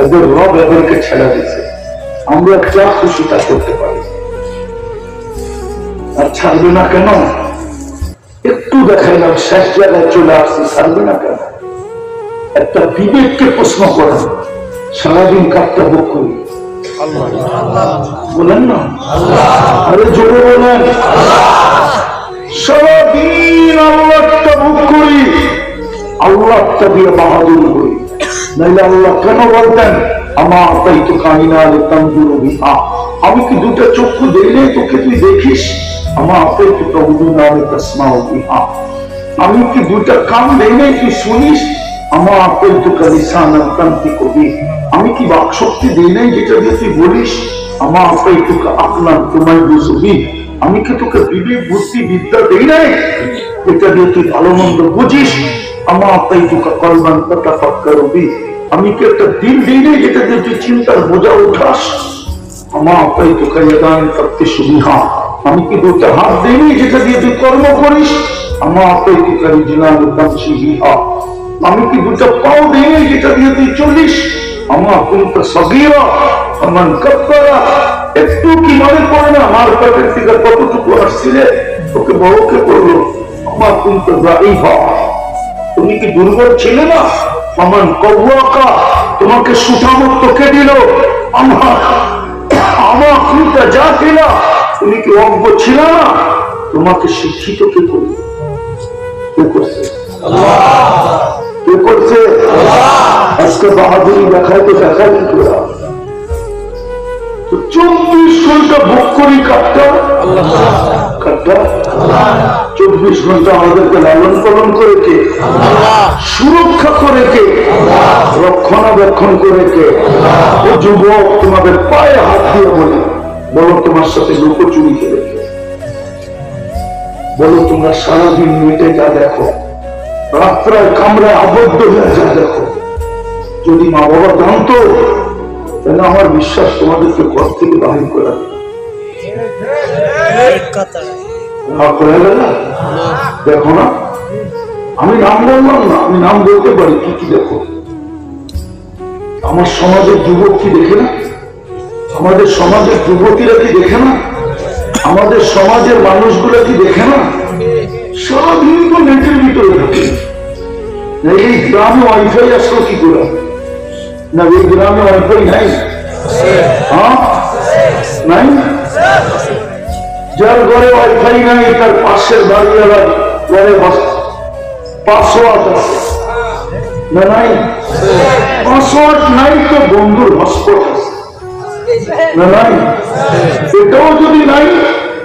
Speaker 4: এদের রব এদেরকে ছেড়ে দিচ্ছে, আমরা যা খুশি তা করতে পারি। আর ছাড়বে না কেন? একটু দেখাইলাম, শেষ জায়গায় চলে আসছি, ছাড়বে না কেন? একটা বিবেককে প্রশ্ন করেন, সারাদিন কাটটা ভোগ করি, বলেন না? আরে জোরে বলেন, সারাদিন আল্লাহটা ভোগ করি, আল্লাহটা দিয়ে বাহাদুরি করি। নাইলে আল্লাহ কেন বলতেন আমার তাই তো কাহিনা তান্দুরু বিহা, আমি কি দুটা চক্ষু দিলে তোকে তুই দেখিস, আমার তাই তো প্রভু নামে তসমাউ বিহা, আমি কি দুটা কান দিলে তুই শুনিস, আমার তাই তো কালিসান তান্তি কবি, আমি কি বাক শক্তি দিই নাই যেটা দিয়ে তুই বলিস, আমার তাই তো আপনার তোমায় বুঝবি, আমি কি তোকে বিবেক বুদ্ধি বিদ্যা দেই নাই এটা দিয়ে তুই ভালো মন্দ বুঝিস, আমার তাই তো কলমান কথা ফটকা রবি, আমি কি একটা দিল দিই নাই যেটা দিয়ে তুই চিন্তার বোঝা উঠাস, আমার তাই তো কায়দান করতে সুবিধা, আমি কি দুটা হাত দিই নাই যেটা দিয়ে তুই কর্ম করিস, আমার তাই তো কারি জিনান তামসিহা, আমি কি দুটা পাও দিই নাই যেটা দিয়ে তুই চলিস, আমার কুনতা সগীরা ফামান কাব্বারা, একটু কি মনে পড়ে না আমার পেটের থেকে কতটুকু আসছিলে, তোকে বড়কে করলো, আমার কুনতা দাঈফা, তুমি কি দুর্বল ছিলে না, ফামান কওয়াকা, তোমাকে সুঠামত তোকে দিল, আমার কুনতা জাহিলা, তুমি কি অজ্ঞ ছিল না, তোমাকে শিক্ষিত কে করলো, কে করছে? কে করছে? আজকে বাহাদুরি দেখায় তো দেখায় কি করে? 24 ঘন্টা ভোগ করি কাটটা, কাটটা 24 ঘন্টা আমাদেরকে লালন পালন করে কে, সুরক্ষা করে কে, রক্ষণাবেক্ষণ করে কে? ও যুবক, তোমাদের পায়ে হাত দিয়ে বলি, বলো তোমার সাথে লুকোচুরি খেলে কে? বলো তোমরা সারাদিন মেটে যা দেখো, রাত্রায় কামরায় আবদ্ধ হয়ে যা দেখো, যদি মা বাবা জানতো তাহলে আমার বিশ্বাস তোমাদেরকে ঘর থেকে বাহির করে দেখো না। আমি নাম বললাম না, আমি নাম বলতে পারি, কি কি দেখো। আমার সমাজের যুবক কি দেখে না, আমাদের সমাজের যুবতীরা কি দেখে না, আমাদের সমাজের মানুষগুলো কি দেখে না, সারাদিন তো নেটের ভিতরে থাকে। এই গ্রামে ওয়াইফাই আসলো কি করে? না এই গ্রামে ওয়াইফাই নাই, নাই, যার ঘরে ওয়াইফাই নাই তার পাশের বাড়িওয়ালার ঘরে পাসওয়ার্ড আছে না, নাই? পাসওয়ার্ড নাই তো বন্ধুর হটস্পট আছে না, নাই? এটাও যদি নাই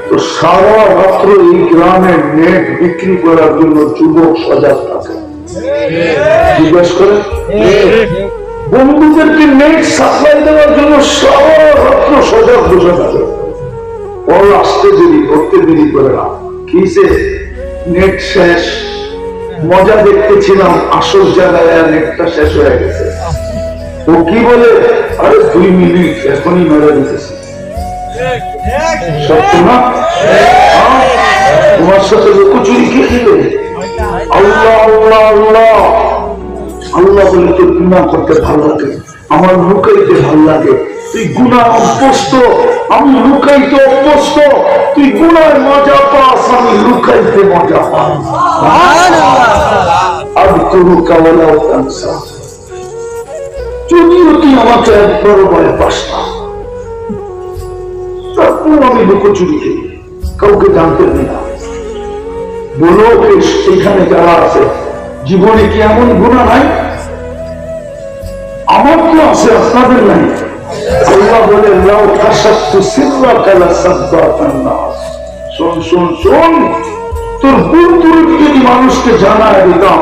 Speaker 4: তো সারা রাত্র এই গ্রামের নেট বিক্রি করার জন্য যুবক সজাগ থাকে। জিজ্ঞেস করে বন্ধুদেরকে নেট সাপ্লাই দেওয়ার জন্য সারা রাত্র সজাগ বসে থাকে। ও আসতে দেরি, করতে দেরি করে না, কিসে নেট শেষ, মজা দেখতেছিলাম, আসল জায়গায় নেটটা শেষ হয়ে গেছে। ও কি বলে, আরে 2 মিনিট এখনই মেরে দিতেছি, সত্য না? তোমার সাথে লুকোচুরি কে দিবে? আল্লাহ আল্লাহ আল্লাহ আল্লাহ বলে তোর গুনাহ করতে ভালো লাগে, আমার লুকাইতে ভালো লাগে। তুই গুনাহ অভ্যস্ত, আমি লুকাইতে অভ্যস্ত। তুই গুনার মজা পাস, আমি লুকাইতে মজা পাই। আযকুরুকা ওয়ালা তানসা। যদিও তুই আমাকে একবারও ভয় পাস না, তারপর আমি লুকোচুরি খেলি, কাউকে জানতে দিই না। বলো এখানে যারা আছে, জীবনে কি এমন গুনাহ নাই? আমার তো আছে, আপনাদের নাই। আল্লাহ বলে লাউ কাশাফতু সিররাকা লাসাদ্দাকান নাস। শোন শোন শোন, তোর ভুল ত্রুটি যদি মানুষকে জানায় দিতাম,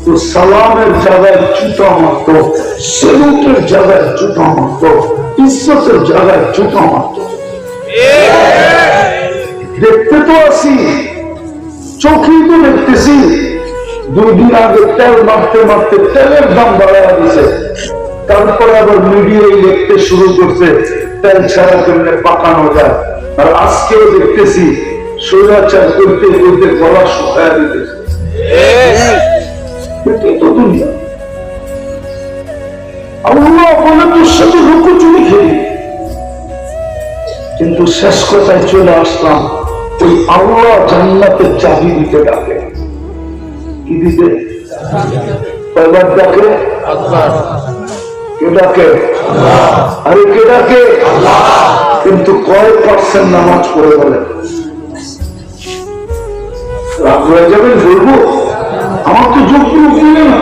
Speaker 4: তো সালামের জায়গায় জুতা মারত, সেলুটের জায়গায় জুতা মারত, ইজ্জতের জায়গায় জুতা মারত। দেখতে তো আসি, চোখেই তো দেখতেছি। 2 দিন আগে তেল মারতে মারতে তেলের দাম বাড়াইয়া দিছে, তারপরে আবার মিডিয়ায় লিখতে শুরু করছে তেল ছাড়া কেমনে পাকানো যায়। আর আজকেও দেখতেছি স্বৈরাচার করতে করতে গলা শুকায়া দিতেছে। এটাই তো দুনিয়া। আল্লাহ বলে তোর সাথে লুকোচুরি খেলি, কিন্তু শেষ কথায় চলে আসলাম, ওই আল্লাহ জান্নাতের চাবি দিতে ডাকে। কি দিতে? কয়বার ডাকে? কে ডাকে? আরে কে ডাকে? কিন্তু কয় পার্সেন্ট নামাজ পড়ে বলেন? রাগ হয়ে যাবেন বলবো? আমার তো যোগ দিলে না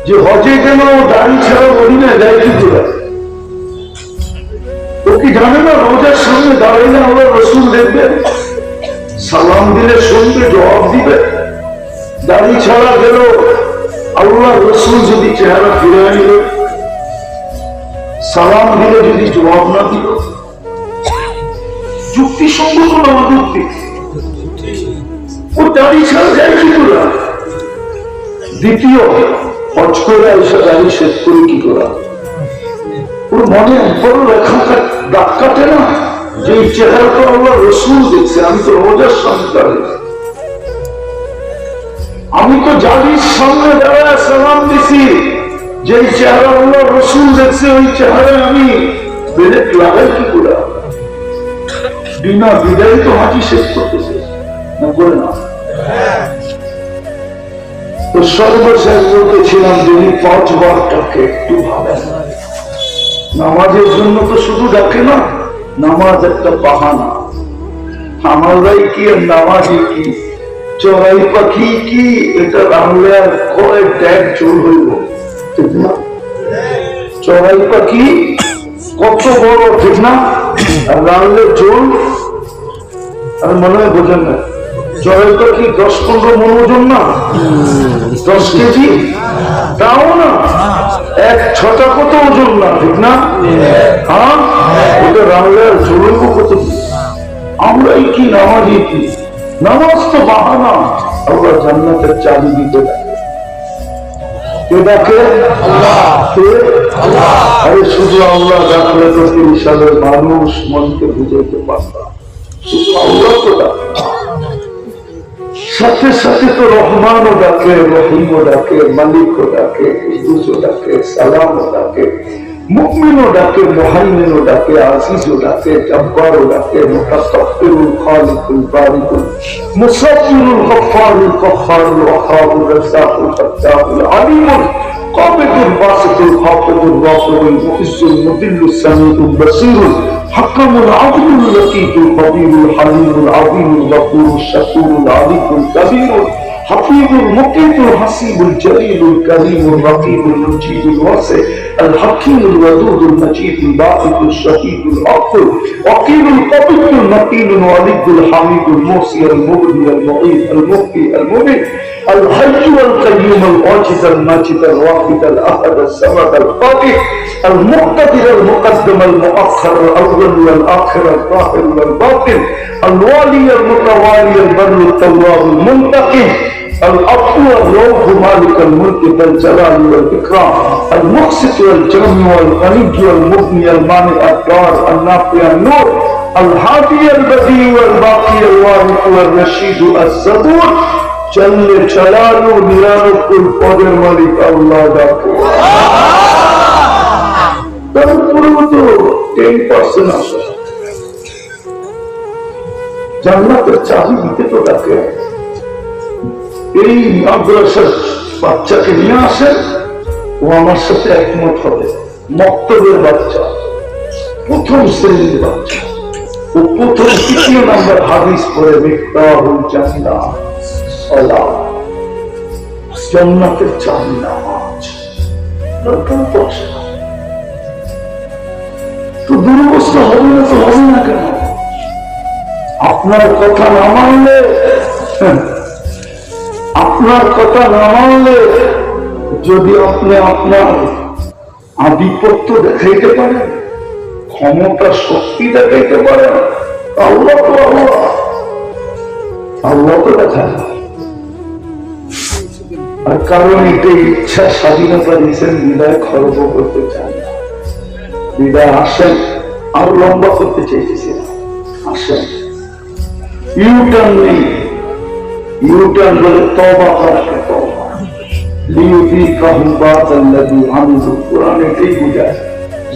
Speaker 4: যে হজে কেন দাড়ি ছাড়া মদিনা যায় কি করে? ও কি জানে না রোজার সামনে দাঁড়াইলে আমরা রসুল দেখবে, সালাম দিলে শুনবে, জবাব দিবে। দাড়ি ছাড়া গেল আল্লাহ রসুল যদি চেহারা ফিরে আনিল, সালাম দিলে যদি জবাব না দিল, যুক্তিসঙ্গত না যুক্তি? ও দাড়ি ছাড়া যায় কি করা? দ্বিতীয়, হজ করে এসে দাড়ি শেষ করে কি করা? ওর মনে বড় রেখা দাগ কাটে না যে এই চেহারাটা আল্লাহ রসুল দেখছে, আমি তো রোজার সামনে দাঁড়িয়ে, আমি তো জালির সামনে দাঁড়ায় সালাম দিছি, যে চেহারা আল্লাহ রসুল দেখছে ওই চেহারায় আমি বেরেক লাগাই কি করে? বিনা বিদায় তো হাজি শেষ করতেছে না, করে না? তো সর্বশেষ বলতেছিলাম, যদি 5 বার ডাকে একটু ভাবেন। নামাজের জন্য তো শুধু ডাকে না, নামাজ একটা বাহানা। আমরাই কি আর নামাজই কি? চড়াই পাখি কি এটা রামলে আর কয় ট্যাগ চোর হইব, ঠিক না? চড়াই পাখি কত বড়, ঠিক না? আর রামলে চোর, আর মনে হয় বোঝেন না, চড়াই পাখি 10-15 মন ওজন না, 10 কেজি তাও না, 1 ছটা কত ওজন না, ঠিক না? হ্যাঁ, ওটা রামলে আর চোর হইব কত? আমরাই কি নামাজই কি? নামাজ তো বাহানা। আল্লাহ জান্নাতের চাবি দিতে ডাকে। কে ডাকে? আরে শুধু আল্লাহ ডাকলে তো 30 সালের মানুষ মনকে বুঝাইতে পারতাম। শুধু আল্লাহ তো ডাকে, সাথে সাথে তো রহমানও ডাকে, রহিমও ডাকে, মালিকও ডাকে, কুদ্দুসও ডাকে, সালামও ডাকে, মুমিনও ডাকে, মুহাইমিনও ডাকে, আজিজও ডাকে, জব্বারও ডাকে, মুতাকাব্বিরুল খালিকুল বারিকুল মুসাব্বিরুল গফফারুল কহ্হারুল ওয়াহাবুর রাজ্জাকুল ফাত্তাহুল আলিমুল কাবিদুল বাসিতুল হাফিজুর রাফিউল মুইজ্জুল মুদিল্লুস সামিউল বাসীরুল হাকামুল আদলুল লতীফুল কবীরুল হালিমুল আযীমুল গফুরুশ শাকুরুল আলিকুল কবীরুল حفيظ المقيت الحسيب الجليل الكريم الرقيب المجيد الواسع الحكيم الودود المجيد الباعث الشهيد العقل وكيل القبيل المتين الوليد الحميد الموصي المبدي المعيد المبقي المميت الحي والقيوم الواجد الماجد الواحد الاحد الصمد القادر المقتدر المقدم المؤخر الاول والاخر الظاهر والباطن الوالي المتوالي البر التواب المنتقم العفو والروح مالك الملك ذا الجلال والإكرام المقسط والجرم والغني والمغني المانع الضار النافع النور الهادي البديع والباقي الوارث والرشيد الصبور جل جلاله নিরানব্বই পদের মালিক আল্লাহ ডাকে তারপরেও তো 10% আসে জান্নাতের চাবি দিতে তো ডাকে এই মাদ্রাসার বাচ্চাকে নিয়ে আসেন ও আমার সাথে একমত হবে মক্তবের বাচ্চা প্রথম শ্রেণীর বাচ্চা ও প্রথম 3 নম্বর হাদিস পড়ে মিফতাহুল জান্নাহ সালাত জান্নাতের চাবি নামাজ তো দুরবস্থা হবে না তো হবে না কেন আপনার কথা না মানলে যদি আপনি আপনার আধিপত্য দেখাইতে পারেন ক্ষমতা শক্তি দেখাইতে পারেন আল্লাহ তো দেখায় আর কারণ এটাই ইচ্ছা স্বাধীনতা দিয়েছেন বিদায় খরচ করতে চান না বিদায় আসেন আর লম্বা করতে চাইতেছেন আসেন ইউটার্ন নেই ইউটার্ন বলে তওবা করাকে তওবা লিইউযিকাহুম বা'দাল্লাযী আমিলু কুরআন এটাই বোঝায়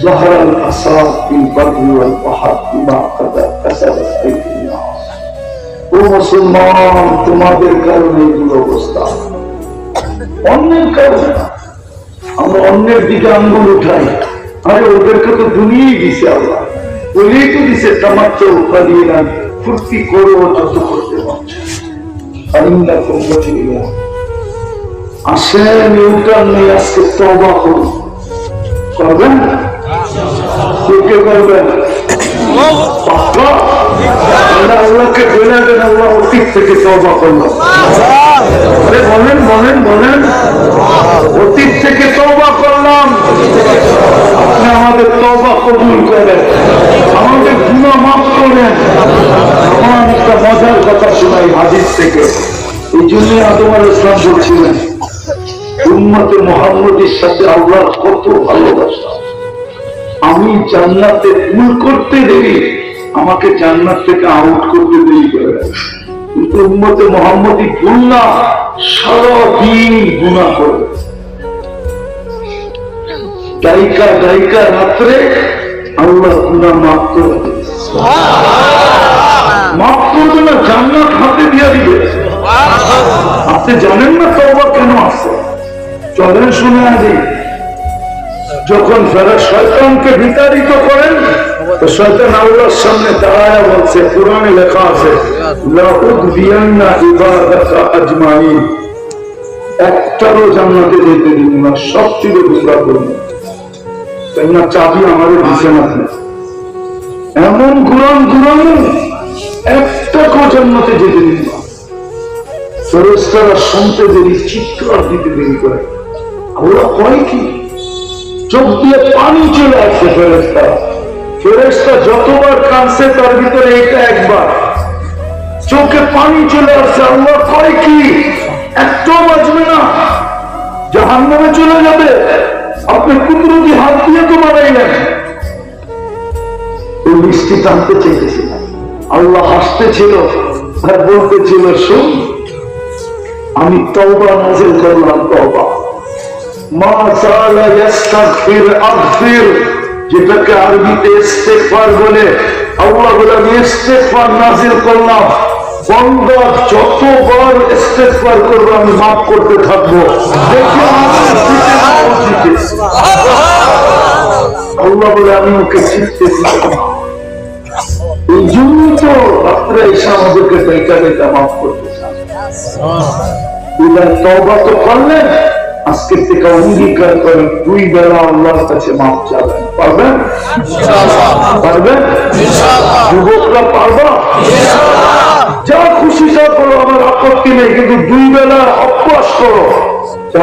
Speaker 4: যাহারাল ফাসাদ ফিল বাররি ওয়াল বাহর বিমা কাসাবাত আইদিন নাস ও মুসলমান তোমাদের কারণে এই অবস্থা অন্যের কারণে আমরা অন্যের দিকে আঙ্গুল উঠাই আরে ওদেরকে তো দুনিয়াই দিছে আল্লাহ বলেই তো দিছে তামাত্তু কালিলা ফুর্তি করো যত করতে পারছো আসেন ইউটার্ন নেই আজকে তওবা করুন করবেন কে করবেন আল্লাহকে বলে দেন আল্লাহ অতীত থেকে তওবা করলো বলেন অতীত থেকে তওবা করলাম আপনি আমাদের তওবা কবুল করেন আমাদের গুনাহ মাফ করেন আমার একটা মজার কথা শোনাই হাদিস থেকে এই জন্য আদম আলাইহিস সালাম বলছিলেন উম্মতে মুহাম্মদের সাথে আল্লাহর কত ভালোবাসা আমি জান্নাতে ভুল করতে দেরি আমাকে জান্নাত থেকে আউট করতে দেরি করে কিন্তু উম্মতে মুহাম্মদী ভুল না সারাদিন গুনাহ করবে গায়িকা রাত্রে আল্লাহ গুনাহ মাফ করে দেবে মাফ করবে না জান্নাত হাতে দিয়ে দিবে আপনি জানেন না তওবা কেন আছে চলেন শুনে আদি যখন শয়তানকে বিতাড়িত করেন তো শয়তান আল্লাহর সামনে দাঁড়ায় বলছে কোরআনে লেখা আছে লা উযবিয়ান্না ইবাদাকা আজমাইন একটারও জান্নাতে যেতে দিন না সব চিরে গুমরা করবেন তাই না চাবি আমাদের দিচ্ছেন আপনি এমন ঘুরানো একটাকেও জান্নাতে যেতে দিন না ফেরেশতারা শুনতে দেরি চিৎকার দিতে দেরি করে আল্লাহ কয় কি চোখ দিয়ে পানি চলে আসছে ফেরেশতা যতবার কাঁদছে তার ভিতরে এটা একবার চোখে পানি চলে আসছে আল্লাহ কয় কি একটাও বাঁচবে না জাহান্নামে চলে যাবে আপনি কুদরতি হাত দিয়ে তো বানাইলেন ওই মিষ্টি টানতে চেয়েছিলেন আল্লাহ হাসতেছিল আর বলতেছিল শোন আমি তওবা নাযিল করলাম তওবা মা সালা ইস্তাগফির আগফির যেটাকে আরবিতে ইস্তেগফার বলে আল্লাহ বলে আমি ইস্তেগফার নাযিল করলাম বান্দা যতবার ইস্তেগফার করবে আমি মাফ করতে থাকবো দেখি আল্লাহ বলে আমি ওকে চিনতে এই জন্য তো রাত্রে এসে আমাদেরকে দেখা মাফ করতে চান তওবা তো করলেন আজকে থেকে অঙ্গীকার করেন 2 বেলা আল্লাহর কাছে মাফ চাবেন পারবেন যুবকরা পারবা যা খুশি তা করো আমার আপত্তি নেই কিন্তু 2 বেলা অভ্যাস করো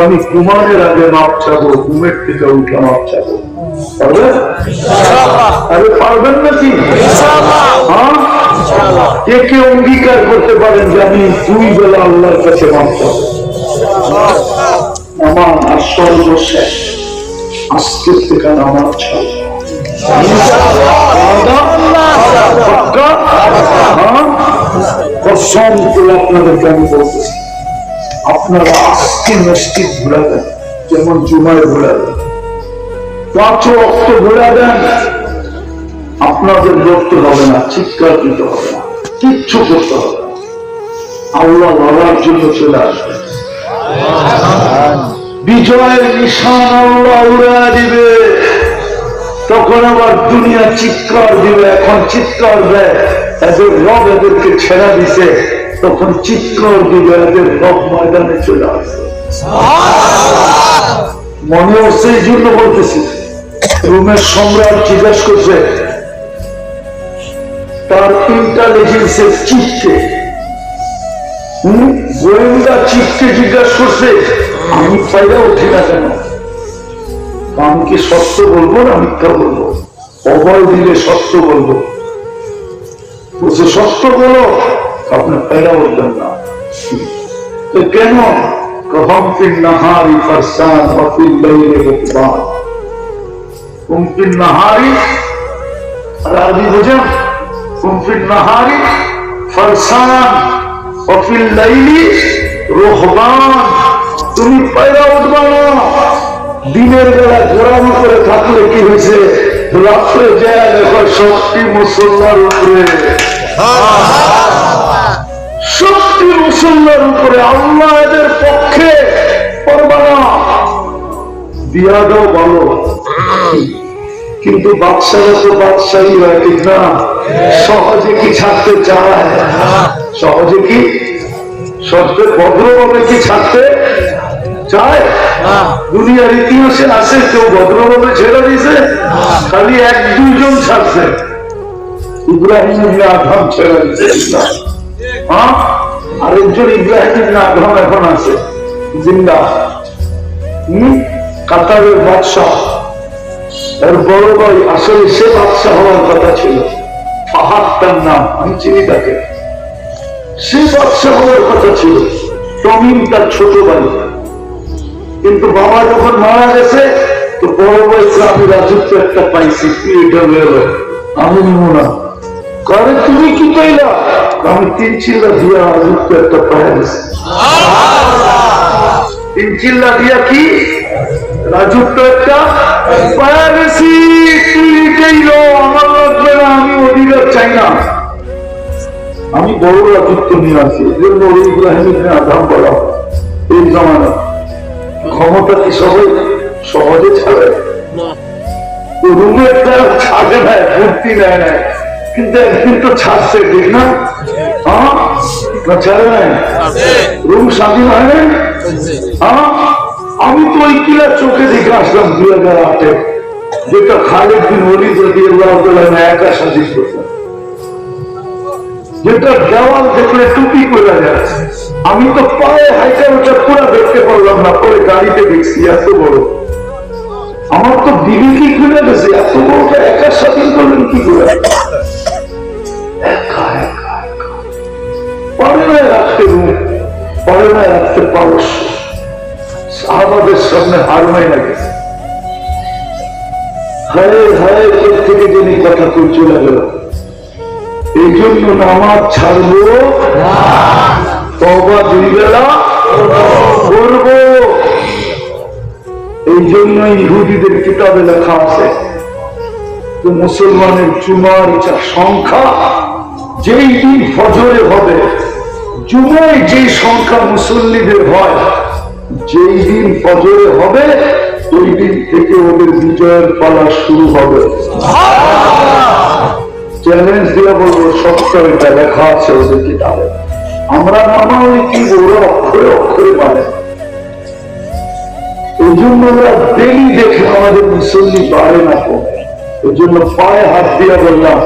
Speaker 4: আমি ঘুমানোর আগে মাপ চাবো ঘুমের থেকে উঠে মাপ চাবো পারবেন আরে পারবেন নাকি হ্যাঁ একে অঙ্গীকার করতে পারেন যে আমি 2 বেলা আল্লাহর কাছে মানতে হবে আমার আর সর্বশেষ আজকের থেকে আমার ছাড় কসম করে আপনাদেরকে আমি বলতেছি আপনারা আজকে মসজিদ ঘুরা দেন যেমন জুমায় ঘুরা দেন 5 ওয়াক্ত ঘুরা দেন আপনাদের লড়তে হবে না চিৎকার দিতে হবে না কিচ্ছু করতে হবে না আল্লাহ লড়ার জন্য চলে আসবে বিজয়ের নিশান আল্লাহ উড়া দিবে তখন আবার দুনিয়া চিৎকার দিবে এখন চিৎকার দেয় এদের রব এদেরকে ছেড়া দিছে তখন চিৎকার দিবে এদের রব ময়দানে চলে আসবে মনে হচ্ছে এই জন্য বলতেছি রুমের সম্রাট জিজ্ঞাসা করছে তার ইন্টেলিজেন্সের চিফকে গোয়েন্দা চিফকে জিজ্ঞাসা করছে আমি ফাইদা উঠি না কেন আমি কি সত্য বলবো না মিথ্যা বলবো অভয় দিলে সত্য বলবো বলছে সত্য বলো আপনার ফাইদা বলবেন না তো কেন কহমফিন নাহারি ফরসান ওয়াফিল লাইলি মুকবান কুমফিন নাহারি আরবি বুঝেন কুমফিন নাহারি ফরসান ওয়াফিল লাইলি রুহবান তুমি পায়রা উঠবা না দিনের বেলা ঘোরানো করে থাকলে কি হয়েছে রাত্রে যায় দেখো শক্তি মুসল্লার উপরে শক্তি মুসল্লার উপরে আল্লাহ এদের পক্ষে করবা না দিয়া দাও ভালো কিন্তু বাদশারা তো বাদশাহী হয় ঠিক না সহজে কি ছাড়তে চায় সহজে কি সবচেয়ে ভদ্রভাবে কি ছাড়তে চায় দুনিয়ার ইতিহাসে আছে কেউ ভদ্রভাবে ছেড়ে দিয়েছে খালি 1-2 জন ছাড়ছে ইব্রাহিম ইবনে আদম ছেড়ে দিয়েছে আরেকজন ইব্রাহিম ইবনে আদম এখন আছে জিন্দা কাতারের বাদশাহ এর বড় ভাই আসলে সে বাদশাহ হওয়ার কথা ছিল ফাহাদ তার নাম আমি চিনি তাকে সে বাদশাহ হওয়ার কথা ছিল তমিম তার ছোট ভাই কিন্তু বাবা যখন মারা গেছে তো বড় বয়সে আমি রাজত্ব একটা পাইছি তুই এটা বেরো আমি নিব না কারণ তুমি কি পাইলা আমি 3 চিল্লা দিয়া রাজত্ব একটা পাইয়া গেছি 3 চিল্লা দিয়া কি রাজত্ব একটা পাইয়া গেছি তুই এটাই লো আমার লাগবে না আমি অধিকার চাই না আমি বড় রাজত্ব নিয়ে আসি এই জন্য ইব্রাহিম ইবনে আদম বলা এই জামানা ক্ষমতা কি সহজে ছাড়ে রুমের ছাড়ে নেয় ভর্তি নেয় না কিন্তু একদিন তো ছাড়ছে ঠিক না ছাড়ে নাই রুম স্বাধীন হয় না আমি তো ওই কিলা চোখে দেখে আসলাম 2008-এ যেটা খালিদ বিন ওলীদ রাদিয়াল্লাহু তাআলা একা স্বাধীন করতেন যেটা দেওয়াল দেখলে টুপি করে যায় আমি তো পায়ে হাইটা ওটা পুরো দেখতে পারলাম না পরে গাড়িতে দেখছি এত বড় আমার তো বিবেকি খুলে গেছে এত বড়টা একা স্বাধীন করলেন কি করে পারে না রাখতে রুম পারে না রাখতে পারস সাহাবাদের সামনে হার মাই লাগে হায় হায় থেকে যিনি কথা কই চলে গেল এই জন্য নামাজ ছাড়বো তওবা 2 বেলা করবো এই জন্য ইহুদিদের কিতাবে লেখা আছে যে মুসলমানের জুমার সংখ্যা যেই দিন ফজরে হবে জুমায় যে সংখ্যা মুসল্লিদের হয় যেই দিন ফজরে হবে ওই দিন থেকে ওদের বিজয়ের পালা শুরু হবে চ্যালেঞ্জ দিয়ে বলবো সত্য এটা লেখা আছে ওদের কিতাবে আমরা নামালি কি বড় অক্ষরে অক্ষরে মানে এই জন্য আমরা ডেলি দেখে আমাদের মুসল্লি বাড়ে না কমে এই জন্য পায়ে হাত দিয়ে বললাম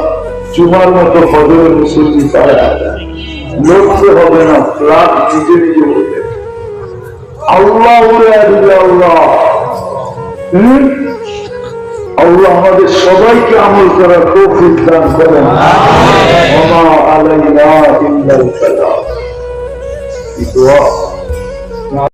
Speaker 4: জুমার মতো ফজরের মুসল্লি পায়ে হাত লড়তে হবে না রাত নিজে নিজে উঠবে আল্লাহ উড়ে দিবে আল্লাহ আল্লাহ আমাদের সবাইকে আমল করার তৌফিক দান করেন। ওয়া মা আলাইনা ইল্লাল বালাগ।